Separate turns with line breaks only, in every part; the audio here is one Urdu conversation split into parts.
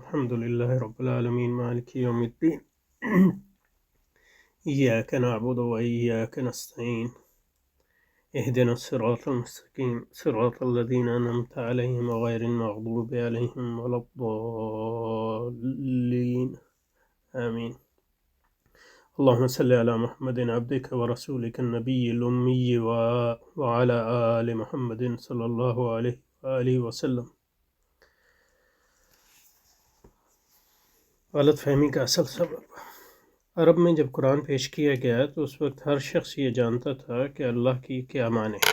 الحمد لله رب العالمين مالك يوم الدين إياك نعبد وإياك نستعين اهدنا الصراط المستقيم صراط الذين أنعمت عليهم غير المغضوب عليهم ولا الضالين آمين. اللهم صل على محمد عبدك ورسولك النبي الأمي وعلى آل محمد صلى الله عليه وآله وسلم. غلط فہمی کا اصل سبب عرب میں جب قرآن پیش کیا گیا تو اس وقت ہر شخص یہ جانتا تھا کہ اللہ کی کیا معنی ہے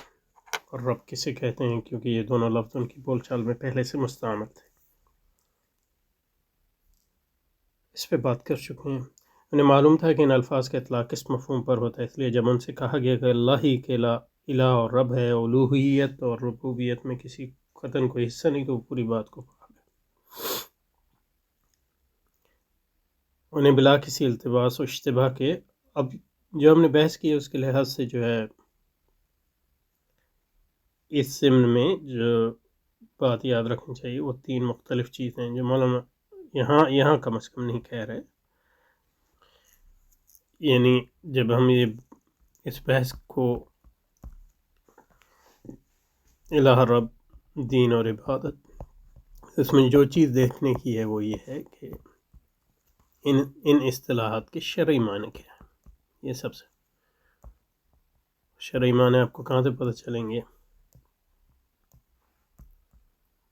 اور رب کسے کہتے ہیں، کیونکہ یہ دونوں لفظ ان کی بول چال میں پہلے سے مستعمل تھے. اس پہ بات کر چکے ہیں. انہیں معلوم تھا کہ ان الفاظ کا اطلاق کس مفہوم پر ہوتا ہے، اس لیے جب ان سے کہا گیا کہ اللہ ہی کے الہ اور رب ہے، الوہیت اور ربوبیت میں کسی قطن کوئی حصہ نہیں، تو وہ پوری بات کو پڑھا گیا. انہیں بلا کسی التباس و اشتباہ کے اب جو ہم نے بحث کی ہے اس کے لحاظ سے جو ہے اس ضمن میں جو بات یاد رکھنی چاہیے وہ تین مختلف چیزیں ہیں جو مولانا یہاں کم از کم نہیں کہہ رہے. یعنی جب ہم یہ اس بحث کو الہ رب دین اور عبادت، اس میں جو چیز دیکھنے کی ہے وہ یہ ہے کہ ان اصطلاحات کے شرعی معنی کیا ہے. یہ سب سے شرعی معنی آپ کو کہاں سے پتہ چلیں گے؟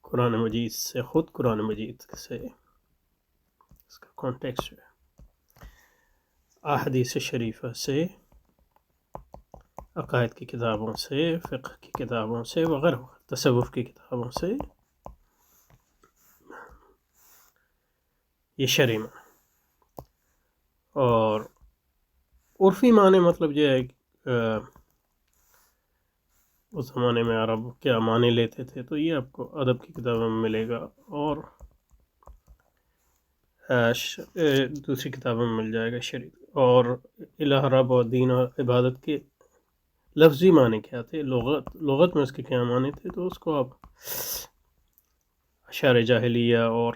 قرآن مجید سے، خود قرآن مجید سے اس کا کانٹیکسٹ ہے، احادیث شریفہ سے، عقائد کی کتابوں سے، فقہ کی کتابوں سے وغیرہ، تصوف کی کتابوں سے یہ شرعی معنی. اور عرفی معنی مطلب یہ ہے کہ اس زمانے میں عرب کیا معنی لیتے تھے، تو یہ آپ کو ادب کی کتابوں میں ملے گا اور دوسری کتابوں میں مل جائے گا شریعت. اور الہ رب اور دین اور عبادت کے لفظی معنی کیا تھے، لغت میں اس کے کیا معنی تھے، تو اس کو آپ اشعار جاہلیہ اور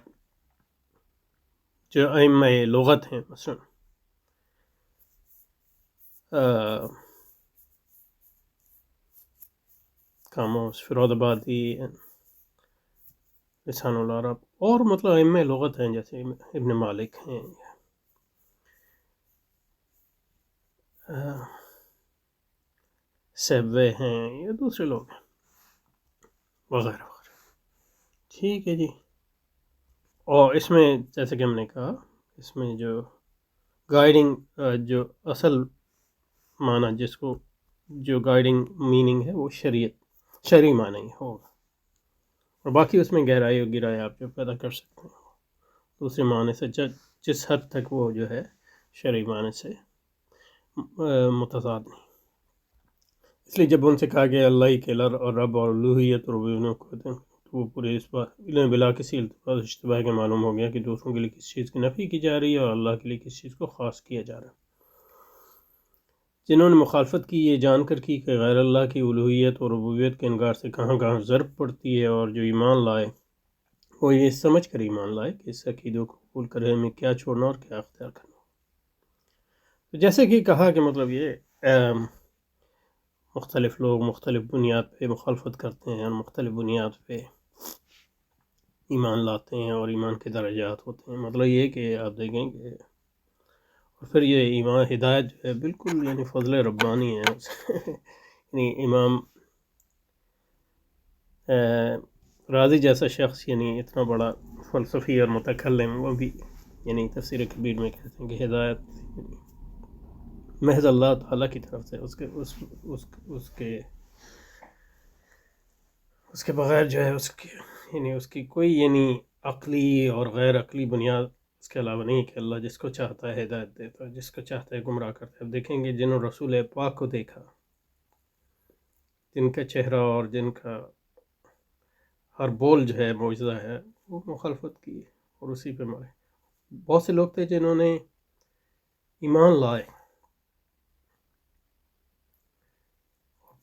جو ائمہ لغت ہیں، مثلا قاموس، فرود آبادی، لسان العرب، اور مطلب ائمہ لغت ہیں جیسے ابن مالک ہیں، سیبوے ہیں، یا دوسرے لوگ ہیں وغیرہ وغیرہ. ٹھیک ہے جی. اور اس میں جیسے کہ ہم نے کہا، اس میں جو گائیڈنگ جو اصل معنی جس کو جو گائیڈنگ میننگ ہے وہ شرعی معنی ہوگا، اور باقی اس میں گہرائی اور گہرائی آپ جو پیدا کر سکتے ہیں دوسرے معنی سے جس حد تک وہ جو ہے شرعی معنی سے متضاد نہیں. اس لیے جب ان سے کہا گیا اللہ ہی کے اور رب اور الوہیت اور ربوبیت کو، تو وہ پورے اس بات بلا کسی التباس اشتباہ کے معلوم ہو گیا کہ دوسروں کے لیے کس چیز کی نفی کی جا رہی ہے اور اللہ کے لیے کس چیز کو خاص کیا جا رہا ہے. جنہوں نے مخالفت کی یہ جان کر کی کہ غیر اللہ کی الوہیت اور ربوبیت کے انکار سے کہاں کہاں ضرب پڑتی ہے، اور جو ایمان لائے وہ یہ سمجھ کر ایمان لائے کہ اس عقیدوں کو قبول کرنے میں کیا چھوڑنا اور کیا اختیار کرنا. تو جیسے کہ کہا کہ مطلب یہ مختلف لوگ مختلف بنیاد پہ مخالفت کرتے ہیں اور مختلف بنیاد پہ ایمان لاتے ہیں، اور ایمان کے درجات ہوتے ہیں. مطلب یہ کہ آپ دیکھیں کہ اور پھر یہ ایمان ہدایت جو ہے بالکل یعنی فضل ربانی ہے. یعنی امام راضی جیسا شخص، یعنی اتنا بڑا فلسفی اور متکلم، وہ بھی یعنی تفسیر کبیر میں کہتے ہیں کہ ہدایت محض اللہ تعالیٰ کی طرف سے، اس کے بغیر جو ہے اس کی کوئی یعنی عقلی اور غیر عقلی بنیاد اس کے علاوہ نہیں کہ اللہ جس کو چاہتا ہے ہدایت دیتا ہے، جس کو چاہتا ہے گمراہ کرتا ہے. اب دیکھیں گے جنہوں رسول پاک کو دیکھا، جن کا چہرہ اور جن کا ہر بول جو ہے معجزہ ہے، وہ مخالفت کی اور اسی پہ مرے. بہت سے لوگ تھے جنہوں نے ایمان لائے،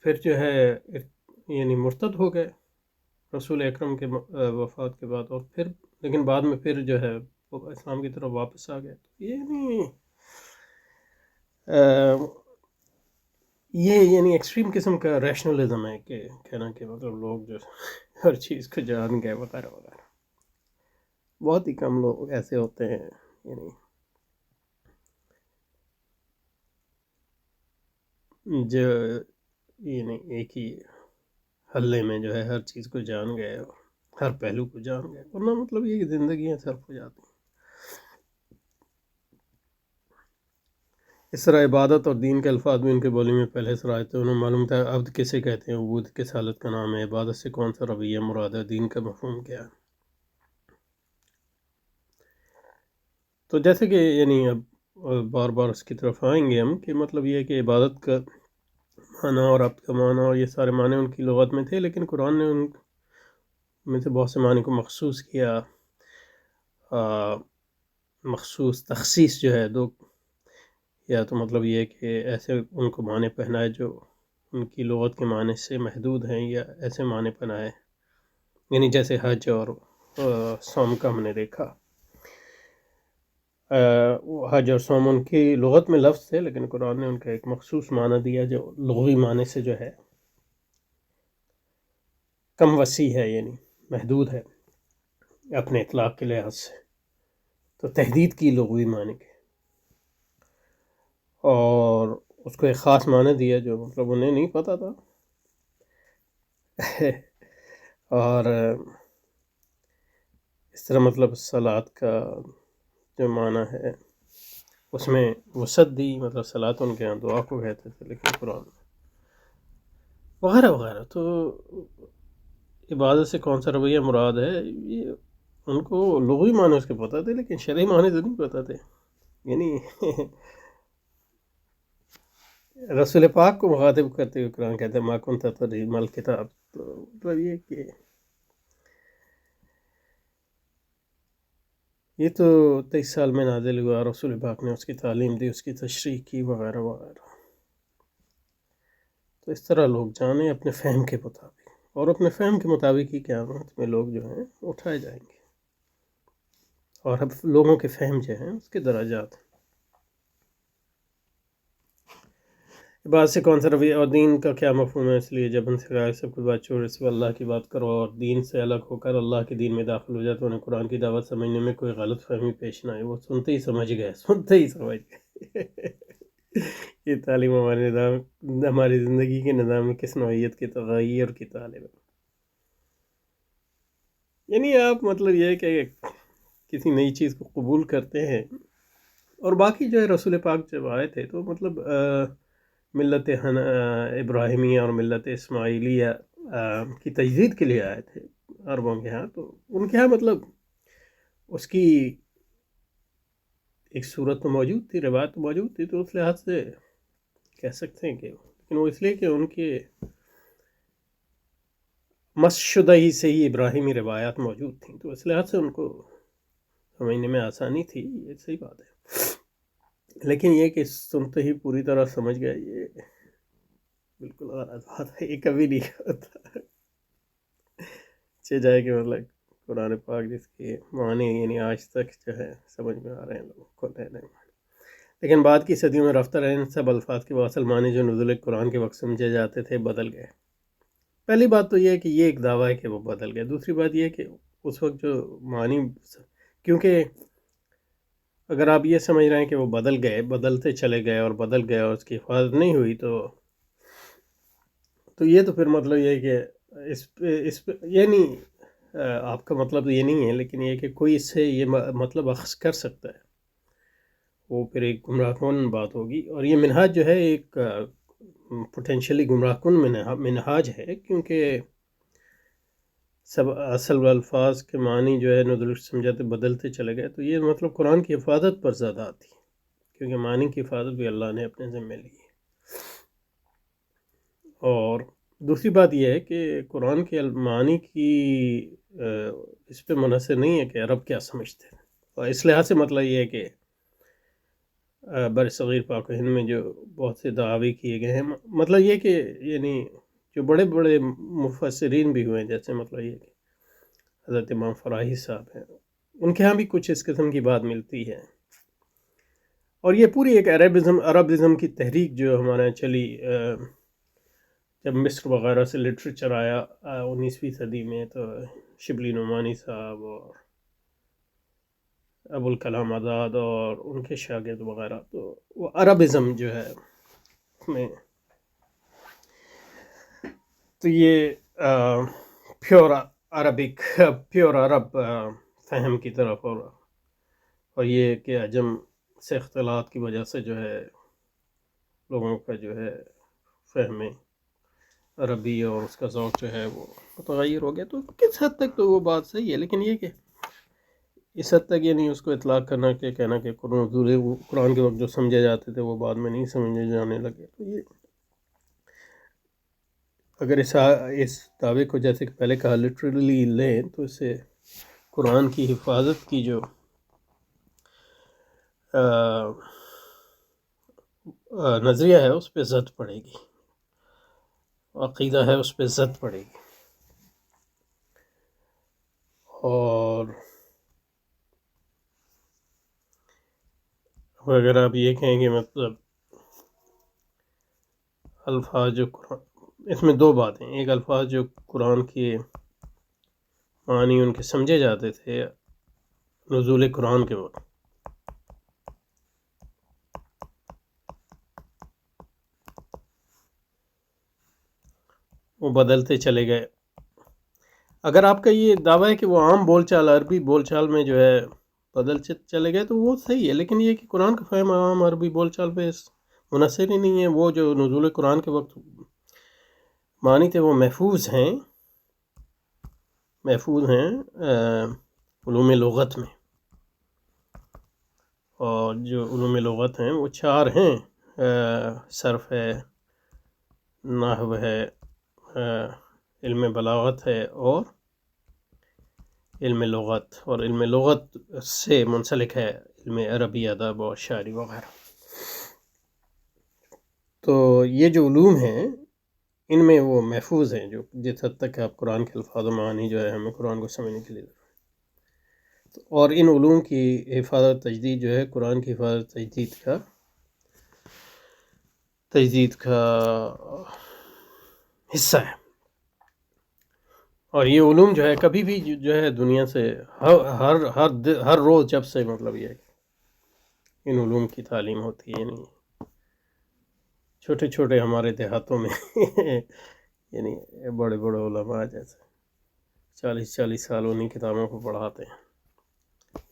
پھر جو ہے یعنی مرتد ہو گئے رسول اکرم کے وفات کے بعد، اور پھر لیکن بعد میں پھر جو ہے وہ اسلام کی طرف واپس آ گئے. تو یہ نہیں یہ یعنی ایکسٹریم قسم کا ریشنلزم ہے کہ کہنا کہ مطلب لوگ جو ہر چیز کو جان گئے وغیرہ وغیرہ. بہت ہی کم لوگ ایسے ہوتے ہیں یعنی جو یعنی ایک ہی حلے میں جو ہے ہر چیز کو جان گئے اور ہر پہلو کو جان گئے. ورنہ مطلب یہ کہ زندگیاں صرف ہو جاتی ہیں. اس طرح عبادت اور دین کے الفاظ بھی ان کے بولی میں پہلے سے رائے تھے. انہیں معلوم تھا عبد کسے کہتے ہیں، عبود کس حالت کا نام ہے، عبادت سے کون سا رویہ مراد ہے، دین کا مفہوم کیا ہے. تو جیسے کہ یعنی اب بار بار اس کی طرف آئیں گے ہم کہ مطلب یہ ہے کہ عبادت کا معنی اور عبد کا معنی اور یہ سارے معنی ان کی لغت میں تھے، لیکن قرآن نے ان میں سے بہت سے معنی کو مخصوص کیا. مخصوص تخصیص جو ہے دو، یا تو مطلب یہ کہ ایسے ان کو معنی پہنائے جو ان کی لغت کے معنی سے محدود ہیں، یا ایسے معنی پہنائے یعنی جیسے حج اور صوم کا ہم نے دیکھا. حج اور صوم ان کی لغت میں لفظ تھے، لیکن قرآن نے ان کا ایک مخصوص معنی دیا جو لغوی معنی سے جو ہے کم وسیع ہے، یعنی محدود ہے اپنے اطلاق کے لحاظ سے. تو تحدید کی لغوی معنی کے، اور اس کو ایک خاص معنی دیا جو مطلب انہیں نہیں پتہ تھا. اور اس طرح مطلب صلاۃ کا جو معنی ہے اس میں وسعت دی، مطلب صلاۃ ان کے یہاں دعا کو کہتے تھے، لیکن قرآن وغیرہ وغیرہ. تو عبادت سے کون سا رویہ مراد ہے، یہ ان کو لغوی معنی اس کے پتہ تھے، لیکن شرعی معنی تو نہیں پتہ تھے. یعنی رسول پاک کو مخاطب کرتے ہوئے قرآن کہتے ہیں ما کنت تدری ما الکتاب. تو مطلب یہ کہ یہ تو 23 سال میں نازل ہوا، رسول پاک نے اس کی تعلیم دی، اس کی تشریح کی وغیرہ وغیرہ. تو اس طرح لوگ جانیں اپنے فہم کے مطابق، اور اپنے فہم کے مطابق ہی قیامت میں لوگ جو ہیں اٹھائے جائیں گے. اور اب لوگوں کے فہم جو ہیں اس کے درجات. عبادت سے کون سا رویہ اور دین کا کیا مفہوم ہے، اس لیے جب ان سے کہا سب کچھ بات چھوڑ اس پر اللہ کی بات کرو اور دین سے الگ ہو کر اللہ کے دین میں داخل ہو جائے تو انہیں قرآن کی دعوت سمجھنے میں کوئی غلط فہمی پیش نہ آئے. وہ سنتے ہی سمجھ گئے. یہ تعلیم ہمارے نظام، ہماری زندگی کے نظام میں کس نوعیت کے تغیر کی طالب ہے. یعنی آپ مطلب یہ ہے کہ کسی نئی چیز کو قبول کرتے ہیں، اور باقی جو ہے رسول پاک جب آئے تھے تو مطلب ملت ابراہیمیہ اور ملت اسماعیلیہ کی تجدید کے لیے آئے تھے عربوں کے ہاں. تو ان کے ہاں مطلب اس کی ایک صورت تو موجود تھی، روایت تو موجود تھی. تو اس لحاظ سے کہہ سکتے ہیں کہ لیکن وہ اس لیے کہ ان کے مس شدہ ہی سے ہی ابراہیمی روایات موجود تھیں، تو اس لحاظ سے ان کو سمجھنے میں آسانی تھی. یہ صحیح بات ہے. لیکن یہ کہ سنتے ہی پوری طرح سمجھ گئے، یہ بالکل غلط بات ہے. یہ کبھی نہیں ہوتا. جائے کہ مطلب قرآن پاک جس کے معنی یعنی آج تک جو ہے سمجھ میں آ رہے ہیں لوگوں کو نئے معنی، لیکن بعد کی صدیوں میں رفتہ رہے ان سب الفاظ کے اصل معنی جو نزول قرآن کے وقت سمجھے جاتے تھے بدل گئے. پہلی بات تو یہ ہے کہ یہ ایک دعویٰ ہے کہ وہ بدل گئے. دوسری بات یہ ہے کہ اس وقت جو معنی، کیونکہ اگر آپ یہ سمجھ رہے ہیں کہ وہ بدل گئے، بدلتے چلے گئے اور بدل گئے اور اس کی حفاظت نہیں ہوئی، تو یہ تو پھر مطلب یہ ہے کہ اس پہ یہ نہیں، آپ کا مطلب یہ نہیں ہے، لیکن یہ کہ کوئی اس سے یہ مطلب اخذ کر سکتا ہے، وہ پھر ایک گمراہ کن بات ہوگی. اور یہ منہاج جو ہے ایک پوٹینشلی گمراہ کن منہاج ہے، کیونکہ سب اصل الفاظ کے معنی جو ہے نزول سمجھاتے بدلتے چلے گئے. تو یہ مطلب قرآن کی حفاظت پر زیادہ آتی ہے، کیونکہ معنی کی حفاظت بھی اللہ نے اپنے ذمہ لی ہے. اور دوسری بات یہ ہے کہ قرآن کے معنی کی اس پہ منحصر نہیں ہے کہ عرب کیا سمجھتے ہیں. اور اس لحاظ سے مطلب یہ ہے کہ برصغیر پاک و ہند میں جو بہت سے دعاوی کیے گئے ہیں، مطلب یہ کہ یعنی جو بڑے بڑے مفسرین بھی ہوئے ہیں، جیسے مطلب یہ کہ حضرت امام فراہی صاحب ہیں، ان کے ہاں بھی کچھ اس قسم کی بات ملتی ہے. اور یہ پوری ایک عربزم کی تحریک جو ہمارے یہاں چلی جب مصر وغیرہ سے لٹریچر آیا 19ویں صدی میں، تو شبلی نعمانی صاحب اور ابوالکلام آزاد اور ان کے شاگرد وغیرہ، تو وہ عربزم جو ہے میں، تو یہ پیور عرب فہم کی طرف، اور یہ کہ عجم سے اختلاط کی وجہ سے جو ہے لوگوں کا جو ہے فہم عربی اور اس کا ذوق جو ہے وہ متغیر ہو گیا. تو کس حد تک تو وہ بات صحیح ہے، لیکن یہ کہ اس حد تک یہ نہیں اس کو اطلاق کرنا کہ کہنا کہ قرآن کے وقت جو سمجھے جاتے تھے وہ بعد میں نہیں سمجھے جانے لگے. تو یہ اگر اس دعوے کو جیسے کہ پہلے کہا لٹرلی لیں، تو اس سے قرآن کی حفاظت کی جو نظریہ ہے اس پہ زد پڑے گی، عقیدہ ہے اس پہ زد پڑے گی. اور اگر آپ یہ کہیں کہ مطلب الفاظ جو قرآن، اس میں دو باتیں، ایک الفاظ جو قرآن کے معنی ان کے سمجھے جاتے تھے نزول قرآن کے وقت، وہ بدلتے چلے گئے. اگر آپ کا یہ دعویٰ ہے کہ وہ عام بول چال، عربی بول چال میں جو ہے بدلتے چلے گئے، تو وہ صحیح ہے، لیکن یہ کہ قرآن کا فہم عام عربی بول چال پہ منحصر ہی نہیں ہے. وہ جو نزول قرآن کے وقت معنی تھے وہ محفوظ ہیں علوم لغت میں. اور جو علوم لغت ہیں وہ چار ہیں، صرف ہے، نحو ہے، علم بلاغت ہے، اور علم لغت. اور علم لغت سے منسلک ہے علم عربی ادب اور شاعری وغیرہ. تو یہ جو علوم ہیں ان میں وہ محفوظ ہیں، جو جس حد تک آپ قرآن کے الفاظ و معانی جو ہے ہمیں قرآن کو سمجھنے کے لیے. اور ان علوم کی حفاظت تجدید جو ہے قرآن کی حفاظت تجدید کا حصہ ہے. اور یہ علوم جو ہے کبھی بھی جو ہے دنیا سے ہر روز جب سے مطلب یہ ہے کہ ان علوم کی تعلیم ہوتی ہے، یعنی چھوٹے چھوٹے ہمارے دیہاتوں میں یعنی بڑے بڑے علماء جیسے 40 سال انہیں کتابوں کو پڑھاتے ہیں.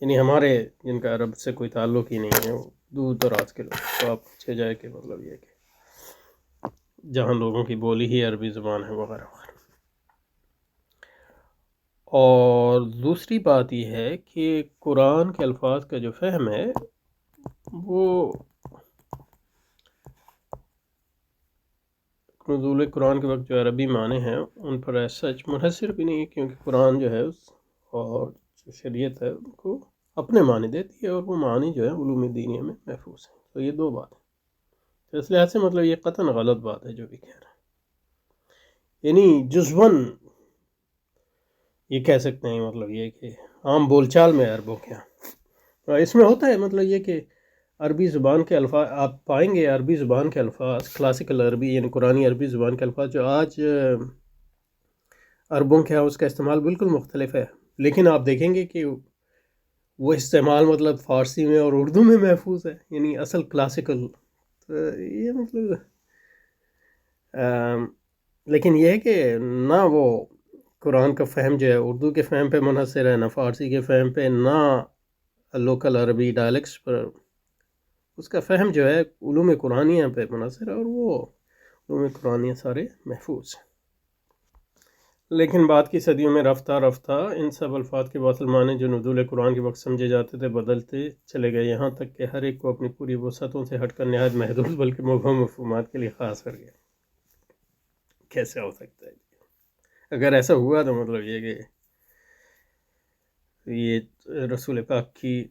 یعنی ہمارے جن کا عرب سے کوئی تعلق ہی نہیں ہے، وہ دور دراز کے لوگ، تو آپ پوچھے جائے کہ مطلب یہ کہ جہاں لوگوں کی بولی ہی عربی زبان ہے وغیرہ وغیرہ. اور دوسری بات یہ ہے کہ قرآن کے الفاظ کا جو فہم ہے وہ نزول قرآن کے وقت جو عربی معنی ہیں ان پر ایسا منحصر بھی نہیں ہے، کیونکہ قرآن جو ہے اور جو شریعت ہے ان کو اپنے معنی دیتی ہے، اور وہ معنی جو ہے علوم دینیہ میں محفوظ ہیں. تو یہ دو بات ہیں. تو اس لحاظ سے مطلب یہ قطعاً غلط بات ہے جو بھی کہہ رہے ہیں. یعنی جزوً یہ کہہ سکتے ہیں مطلب یہ کہ عام بول چال میں عربوں کے یہاں اس میں ہوتا ہے مطلب یہ کہ عربی زبان کے الفاظ آپ پائیں گے، عربی زبان کے الفاظ کلاسیکل عربی یعنی قرآنی عربی زبان کے الفاظ جو آج عربوں کے یہاں اس کا استعمال بالکل مختلف ہے، لیکن آپ دیکھیں گے کہ وہ استعمال مطلب فارسی میں اور اردو میں محفوظ ہے، یعنی اصل کلاسیکل. تو یہ مطلب لیکن یہ ہے کہ نہ وہ قرآن کا فہم جو ہے اردو کے فہم پہ منحصر ہے، نہ فارسی کے فہم پہ، نہ لوکل عربی ڈائلیکٹس پر. اس کا فہم جو ہے علوم قرآنیہ پہ منحصر ہے، اور وہ علوم قرآنیہ سارے محفوظ ہیں. لیکن بعد کی صدیوں میں رفتہ رفتہ ان سب الفاظ کے باطل معنی جو نزول قرآن کے وقت سمجھے جاتے تھے بدلتے چلے گئے، یہاں تک کہ ہر ایک کو اپنی پوری وسعتوں سے ہٹ کر نہایت محدود بلکہ مبہم مفہومات کے لیے خاص کر گیا. کیسے ہو سکتا ہے؟ اگر ایسا ہوا تو مطلب یہ کہ یہ رسول پاک کی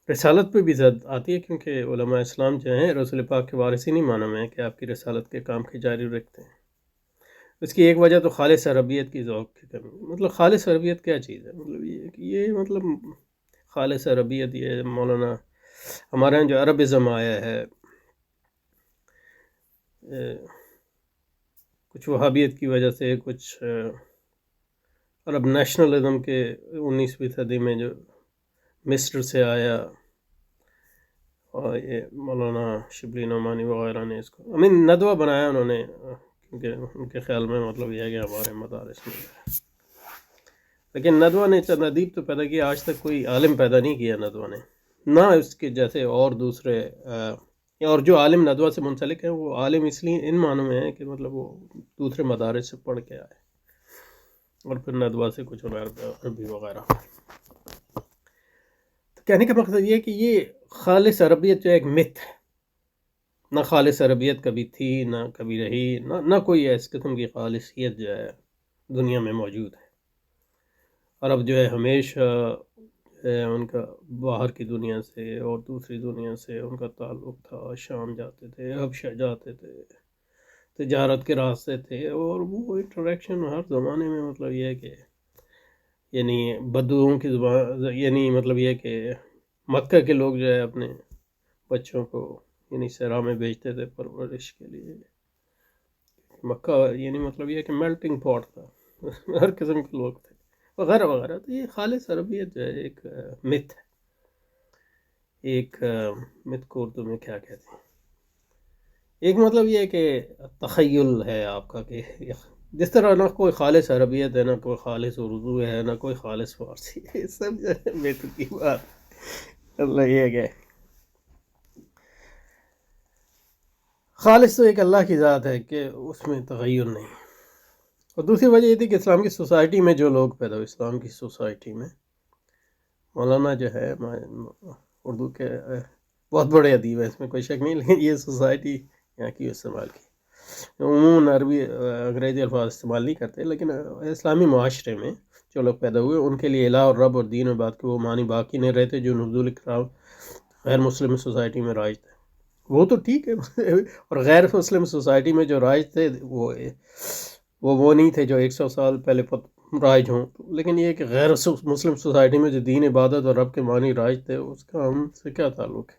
رسالت پہ بھی زد آتی ہے، کیونکہ علماء اسلام جو ہیں رسول پاک کے وارثین ہی معنی میں ہے کہ آپ کی رسالت کے کام کی جاری رکھتے ہیں. اس کی ایک وجہ تو خالص عربیت کی ذوق کی کمی. مطلب خالص عربیت کیا چیز ہے؟ مطلب یہ مطلب خالص عربیت یہ مولانا ہمارے یہاں جو عربزم آیا ہے، کچھ وہابیت کی وجہ سے، کچھ عرب نیشنلزم کے 19ویں صدی میں جو مصر سے آیا، اور یہ مولانا شبلی نعمانی وغیرہ نے اس کو ندوہ بنایا انہوں نے، کیونکہ ان کے خیال میں مطلب یہ ہے کہ ہمارے مدارس میں ہے. لیکن ندوہ نے چند ادیب تو پیدا کیا، آج تک کوئی عالم پیدا نہیں کیا ندوہ نے، نہ اس کے جیسے اور دوسرے اور جو عالم ندوہ سے منسلک ہیں وہ عالم اس لیے ان معنوں میں ہیں کہ مطلب وہ دوسرے مدارس سے پڑھ کے آئے اور پھر ندوہ سے کچھ عربی وغیرہ. تو کہنے کا مقصد یہ ہے کہ یہ خالص عربیت جو ایک مت ہے، نہ خالص عربیت کبھی تھی، نہ کبھی رہی، نہ کوئی اس قسم کی خالصیت جو ہے دنیا میں موجود ہے. عرب جو ہے ہمیشہ ان کا باہر کی دنیا سے اور دوسری دنیا سے ان کا تعلق تھا. شام جاتے تھے، حبشہ جاتے تھے، تجارت کے راستے تھے، اور وہ انٹریکشن ہر زمانے میں مطلب یہ ہے کہ یعنی بدوؤں کی زبان، یعنی مطلب یہ کہ مکہ کے لوگ جو ہے اپنے بچوں کو یعنی صحرا میں بھیجتے تھے پرورش کے لیے. مکہ یعنی مطلب یہ کہ میلٹنگ پاٹ تھا، ہر قسم کے لوگ تھے وغیرہ وغیرہ. تو یہ خالص عربیت جو ہے ایک مت ہے، ایک مت کو اردو میں کیا کہتے ہیں، ایک مطلب یہ کہ تخیل ہے آپ کا، کہ جس طرح نہ کوئی خالص عربیت ہے، نہ کوئی خالص اردو ہے، نہ کوئی خالص فارسی ہے، سب جو ہے مت کی بات. اللہ یہ کہ خالص تو ایک اللہ کی ذات ہے کہ اس میں تغیر نہیں. اور دوسری وجہ یہ تھی کہ اسلام کی سوسائٹی میں جو لوگ پیدا ہوئے، اسلام کی سوسائٹی میں مولانا جو ہے اردو کے بہت بڑے ادیب ہیں، اس میں کوئی شک نہیں، لیکن یہ سوسائٹی یہاں کی استعمال کی. عموماً عربی انگریزی الفاظ استعمال نہیں کرتے، لیکن اسلامی معاشرے میں جو لوگ پیدا ہوئے ان کے لیے الہ اور رب اور دین اور بات کے وہ معنی باقی نہیں رہتے جو نزول کرام غیر مسلم سوسائٹی میں رائج تھے. وہ تو ٹھیک ہے، اور غیر مسلم سوسائٹی میں جو رائج تھے وہ نہیں تھے جو 100 سال پہلے رائج ہوں. لیکن یہ کہ غیر مسلم سوسائٹی میں جو دین عبادت اور رب کے معنی رائج تھے، اس کا ہم سے کیا تعلق ہے؟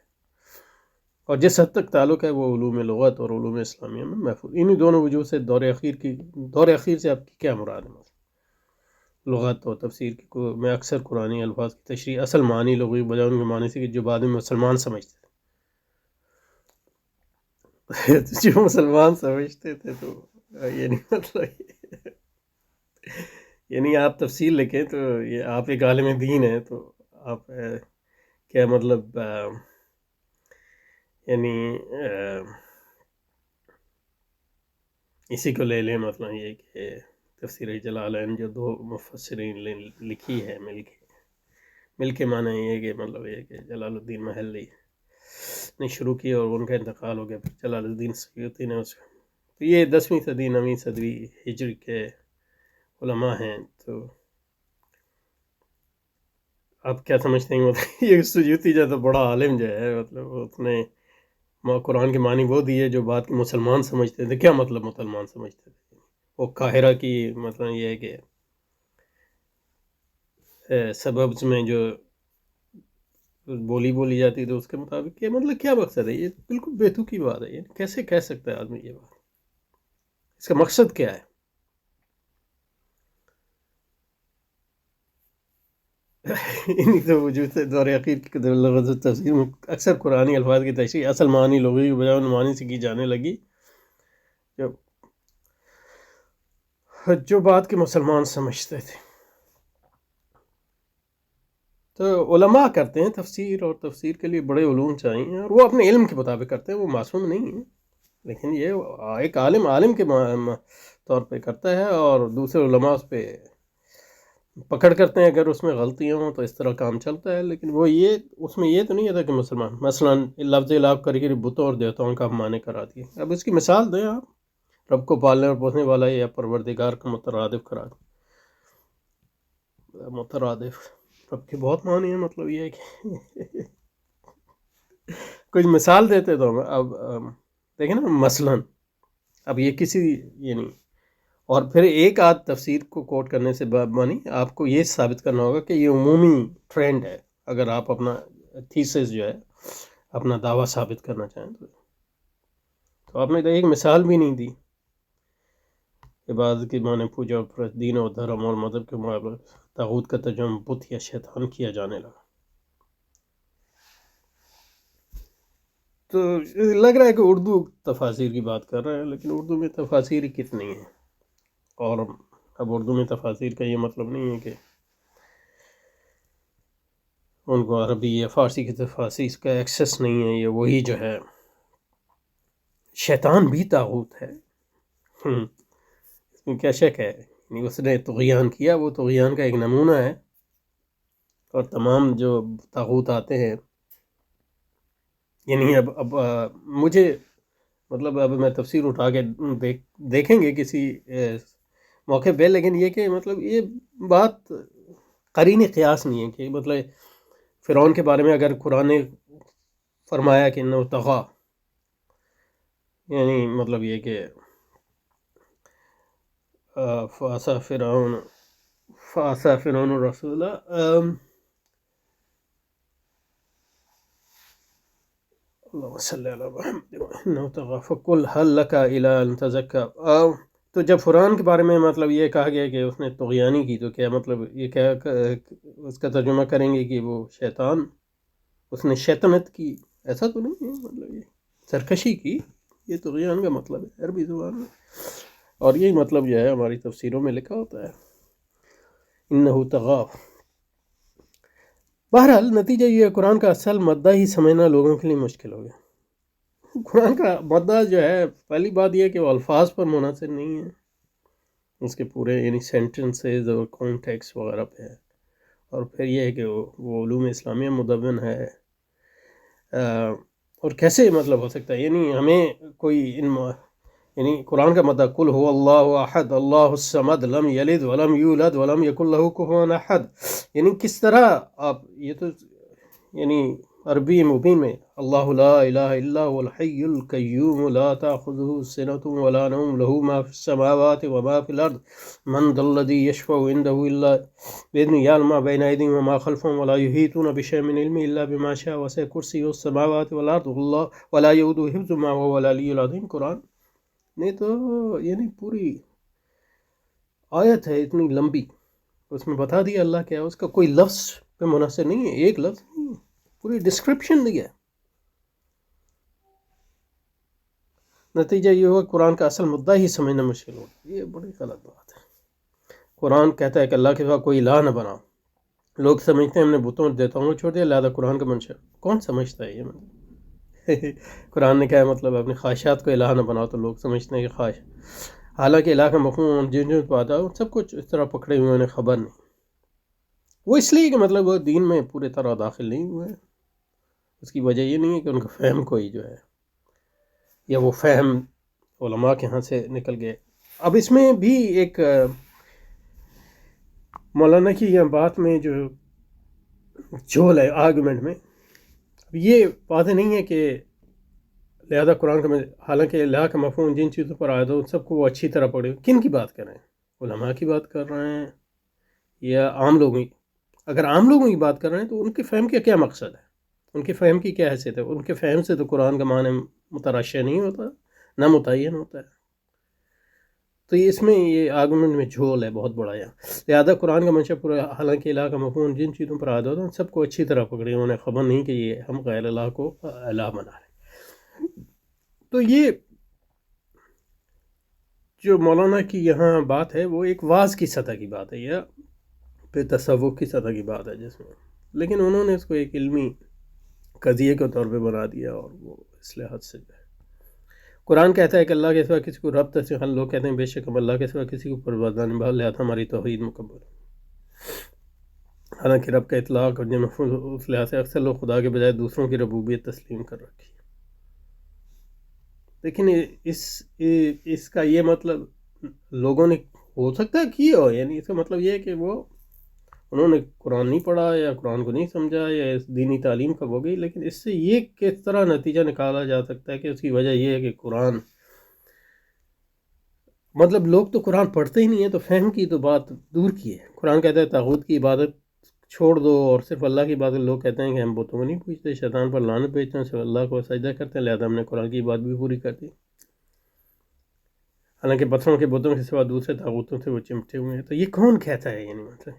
اور جس حد تک تعلق ہے وہ علوم لغت اور علوم اسلامیہ میں محفوظ. انہی دونوں وجوہ سے دور اخیر سے آپ کی کیا مراد ہے؟ لغت اور تفسیر کی میں اکثر قرآنی الفاظ کی تشریح اصل معنی لغوی بجائے ان کے معنی سے کہ جو بعد میں مسلمان سمجھتے تھے. جو مسلمان سمجھتے تھے تو یعنی مطلب یعنی آپ تفصیل لکھیں تو یہ آپ ایک عالم دین ہیں تو آپ کیا مطلب یعنی اسی کو لے لیں. مطلب یہ کہ تفسیر جلالین جو دو مفسرین لکھی ہے مل کے معنی یہ کہ مطلب یہ کہ جلال الدین محلی نے شروع کی اور ان کا انتقال ہو گیا، پھر جلال الدین سیوطی نے اس کو. تو یہ 10ویں صدی 9ویں صدی ہجری کے علماء ہیں. تو آپ کیا سمجھتے ہیں؟ مطلب یہ سیوطی جو تو بڑا عالم جو ہے، مطلب اس نے قرآن کے معنی وہ دیے جو بات کے مسلمان سمجھتے تھے. کیا مطلب مسلمان سمجھتے تھے؟ وہ قاہرہ کی مطلب یہ ہے کہ سببز میں جو بولی جاتی تو اس کے مطابق یہ مطلب کیا مقصد ہے؟ یہ بالکل بیتوکی بات ہے. یہ کیسے کہہ سکتا ہے آدمی یہ بات؟ اس کا مقصد کیا ہے؟ انہی تو وجود سے دور اخیر کی لغت تفسیر میں اکثر قرآنی الفاظ کی تشریح اصل معنی لغوی بجائے معنی سے کی جانے لگی جو بات کے مسلمان سمجھتے تھے. تو علماء کرتے ہیں تفسیر، اور تفسیر کے لیے بڑے علوم چاہیے، اور وہ اپنے علم کے مطابق کرتے ہیں، وہ معصوم نہیں ہیں. لیکن یہ ایک عالم کے طور پہ کرتا ہے، اور دوسرے علماء اس پہ پکڑ کرتے ہیں. اگر اس میں غلطیاں ہوں تو اس طرح کام چلتا ہے. لیکن وہ اس میں یہ تو نہیں ہوتا کہ مسلمان مثلا لفظ لاپ کر کے بتوں اور دیوتاؤں کا معنی کرا دیے. اب اس کی مثال دیں آپ، رب کو پالنے اور پوسنے والا یا پروردگار کا مترادف کرا دیں. مترادف رب کے بہت معنی ہیں. مطلب یہ ہے کہ کچھ مثال دیتے تو اب دیکھیں نا، مثلا اب یہ کسی یعنی اور پھر ایک آدھ تفسیر کو کوٹ کرنے سے بانی آپ کو یہ ثابت کرنا ہوگا کہ یہ عمومی ٹرینڈ ہے، اگر آپ اپنا تھیسس جو ہے اپنا دعویٰ ثابت کرنا چاہیں تو آپ نے تو ایک مثال بھی نہیں دی عبادت کے معنی پوجا اور دین اور دھرم اور مذہب کے مقابلے طاغوت کا ترجمہ بت یا شیطان کیا جانے لگا. تو لگ رہا ہے کہ اردو تفاسیر کی بات کر رہے ہیں، لیکن اردو میں تفاسیر ہی کتنی ہیں. اور اب اردو میں تفاسیر کا یہ مطلب نہیں ہے کہ ان کو عربی یا فارسی کی تفاسیر کا ایکسیس نہیں ہے. یہ وہی جو ہے شیطان بھی طاغوت ہے، اس میں کیا شک ہے. یعنی اس نے طغیان کیا، وہ طغیان کا ایک نمونہ ہے. اور تمام جو طاغوت آتے ہیں، یعنی اب مجھے مطلب اب میں تفسیر اٹھا کے دیکھیں گے کسی موقع پہ، لیکن یہ کہ مطلب یہ بات قرین قیاس نہیں ہے کہ مطلب فرعون کے بارے میں اگر قرآن نے فرمایا کہ انہ طغا، یعنی مطلب یہ کہ فعصى فرعون الرسول اللهم صل على محمد انه طغى فقل هل لك الى ان تزكى. تو جب فرعون کے بارے میں مطلب یہ کہا گیا کہ اس نے طغیانی کی، تو کیا مطلب یہ کیا اس کا ترجمہ کریں گے کہ وہ شیطان، اس نے شیطنت کی؟ ایسا تو نہیں ہے، مطلب یہ سرکشی کی، یہ طغیان کا مطلب ہے عربی زبان میں. اور یہی مطلب جو ہے ہماری تفسیروں میں لکھا ہوتا ہے انہو طغا. بہرحال نتیجہ یہ ہے قرآن کا اصل مدعا ہی سمجھنا لوگوں کے لیے مشکل ہو گیا. قرآن کا مدعا جو ہے، پہلی بات یہ ہے کہ وہ الفاظ پر منحصر نہیں ہے، اس کے پورے یعنی سینٹنسز اور کانٹیکس وغیرہ پہ ہے. اور پھر یہ ہے کہ وہ علوم اسلامیہ مدون ہے. اور کیسے مطلب ہو سکتا ہے، یعنی ہمیں کوئی یعنی قرآن کا مدعا قل هو اللہ احد اللہ الصمد لم یلد ولم یولد ولم یکن له کفوا احد، یعنی کس طرح آپ یہ تو یعنی عربی مبین میں اللہ لا الہ الا هو الحی القیوم لا تأخذه سنة ولا نوم له ما في السماوات وما في الارض من ذا الذي يشفع عنده الا باذنه يعلم ما بين ايديهم وما خلفهم ولا يحيطون بشيء من علمه الا بما شاء وسع كرسيه السماوات والارض ولا يؤوده حفظهما وهو العلي العظيم. قرآن نہیں تو یعنی پوری آیت ہے اتنی لمبی، اس میں بتا دیا اللہ کیا ہے، اس کا کوئی لفظ پہ منحصر نہیں ہے، ایک لفظ نہیں ہے، پوری ڈسکرپشن دیا ہے. نتیجہ یہ ہوا قرآن کا اصل مدعا ہی سمجھنا مشکل ہو. یہ بڑی غلط بات ہے. قرآن کہتا ہے کہ اللہ کے سوا کوئی الہ نہ بناؤ. لوگ سمجھتے ہیں ہم نے بتوں دیتا ہوں چھوڑ دیا، لہذا قرآن کا منشا کون سمجھتا ہے یہ؟ قرآن نے کہا مطلب اپنی خواہشات کو الہ نہ بناؤ، تو لوگ سمجھتے ہیں کہ خواہش، حالانکہ الہ کا مفہوم جن پاتا ہے سب کچھ اس طرح پکڑے ہوئے انہیں خبر نہیں. وہ اس لیے کہ مطلب وہ دین میں پورے طرح داخل نہیں ہوئے. اس کی وجہ یہ نہیں ہے کہ ان کا فہم کوئی جو ہے، یا وہ فہم علماء کے ہاں سے نکل گئے. اب اس میں بھی ایک مولانا کی یہ بات میں جو جھول ہے آرگومنٹ میں، یہ واضح نہیں ہے کہ لہذا قرآن کا حالانکہ الہ کا مفہوم جن چیزوں پر آیا ان سب کو وہ اچھی طرح پڑھے. کن کی بات کر رہے ہیں؟ علماء کی بات کر رہے ہیں یا عام لوگوں کی؟ اگر عام لوگوں کی بات کر رہے ہیں تو ان کے فہم کا کیا مقصد ہے، ان کے فہم کی کیا حیثیت ہے؟ ان کے فہم سے تو قرآن کا معنی متراشع نہیں ہوتا، نہ متعین ہوتا ہے. تو اس میں یہ آرگومنٹ میں جھول ہے بہت بڑا. یہاں لہٰذا قرآن کا منشا پورا، حالانکہ الہ کا مفہوم جن چیزوں پر عائد ہوتا ہے سب کو اچھی طرح پکڑے، انہیں خبر نہیں کہ یہ ہم غیر اللہ کو الہ بنا رہے. تو یہ جو مولانا کی یہاں بات ہے وہ ایک واز کی سطح کی بات ہے یا پھر تصوف کی سطح کی بات ہے جس میں، لیکن انہوں نے اس کو ایک علمی قضیے کے طور پہ بنا دیا. اور وہ اس لحاظ سے جو ہے قرآن کہتا ہے کہ اللہ کے سوا کسی کو رب تسبیح، لوگ کہتے ہیں بے شک ہم اللہ کے سوا کسی کو پروردگار نبھا، لہٰذا ہماری توحید مکمل. حالانکہ رب کا اطلاق اور مفہوم اس لحاظ سے اکثر لوگ خدا کے بجائے دوسروں کی ربوبیت تسلیم کر رکھی. لیکن اس کا یہ مطلب لوگوں نے ہو سکتا ہے کیا ہو، یعنی اس کا مطلب یہ ہے کہ وہ انہوں نے قرآن نہیں پڑھا یا قرآن کو نہیں سمجھا یا اس دینی تعلیم کب ہو گئی. لیکن اس سے یہ کس طرح نتیجہ نکالا جا سکتا ہے کہ اس کی وجہ یہ ہے کہ قرآن مطلب لوگ تو قرآن پڑھتے ہی نہیں ہیں، تو فہم کی تو بات دور کی ہے۔ قرآن کہتا ہے طاغوت کی عبادت چھوڑ دو اور صرف اللہ کی عبادت۔ لوگ کہتے ہیں کہ ہم بتوں کو نہیں پوچھتے، شیطان پر لعنت بھیجتے ہیں، صرف اللہ کو سجدہ کرتے ہیں، لہذا ہم نے قرآن کی بات بھی پوری کر دی۔ حالانکہ پتھروں کے بتوں کے سوا دوسرے طاغوتوں سے وہ چمٹے ہوئے ہیں۔ تو یہ کون کہتا ہے؟ یعنی مطلب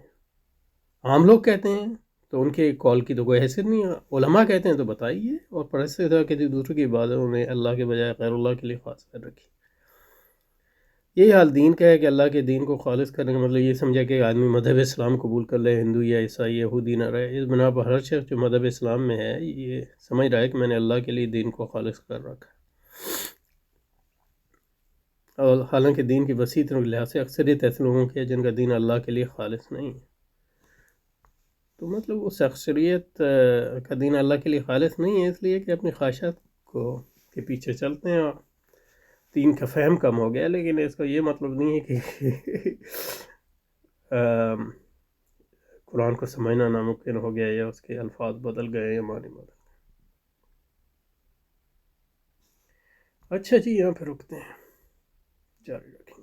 عام لوگ کہتے ہیں تو ان کے کال کی تو کوئی حیثیت نہیں ہے، علماء کہتے ہیں تو بتائیے، اور پرست کسی دوسرے کی عبادت انہوں نے اللہ کے بجائے غیر اللہ کے لیے خاص کر رکھی۔ یہی حال دین کا ہے کہ اللہ کے دین کو خالص کرنے کا مطلب یہ سمجھا کہ آدمی مذہب اسلام قبول کر لے، ہندو یا عیسائی یہودی نہ رہے۔ اس بنا پر ہر شخص جو مذہب اسلام میں ہے یہ سمجھ رہا ہے کہ میں نے اللہ کے لیے دین کو خالص کر رکھا، اور حالانکہ دین کی وسیع تر لحاظ سے اکثریت ایسے لوگوں کی ہے جن کا دین اللہ کے لیے خالص نہیں ہے۔ تو مطلب اس اکثریت کا دین اللہ کے لیے خالص نہیں ہے اس لیے کہ اپنی خواہشات کو کے پیچھے چلتے ہیں، اور دین کا فہم کم ہو گیا۔ لیکن اس کا یہ مطلب نہیں ہے کہ قرآن کو سمجھنا ناممکن ہو گیا یا اس کے الفاظ بدل گئے یا معنی بدل گئے۔ اچھا جی، یہاں پہ رکتے ہیں، جاری رکھیں۔